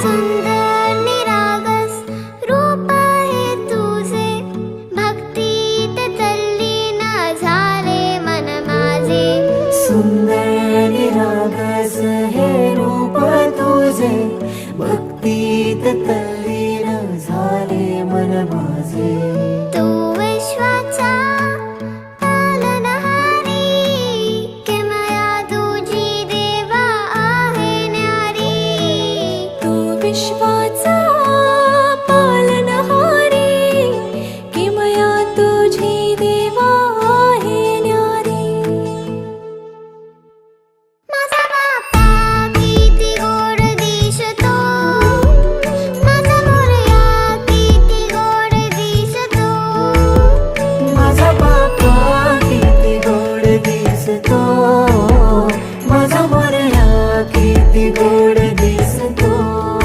सुंदर निरागस रूप आहे तुझे, भक्तीत तल्लीन झाले मन माझे. सुंदर निरागस हे रूप तुझे, भक्तीत तल्लीन झाले मन माझे. तू विश्वाचा पालनहारी, किमया तुझी देवा आहे न्यारी. तू विश्वाचा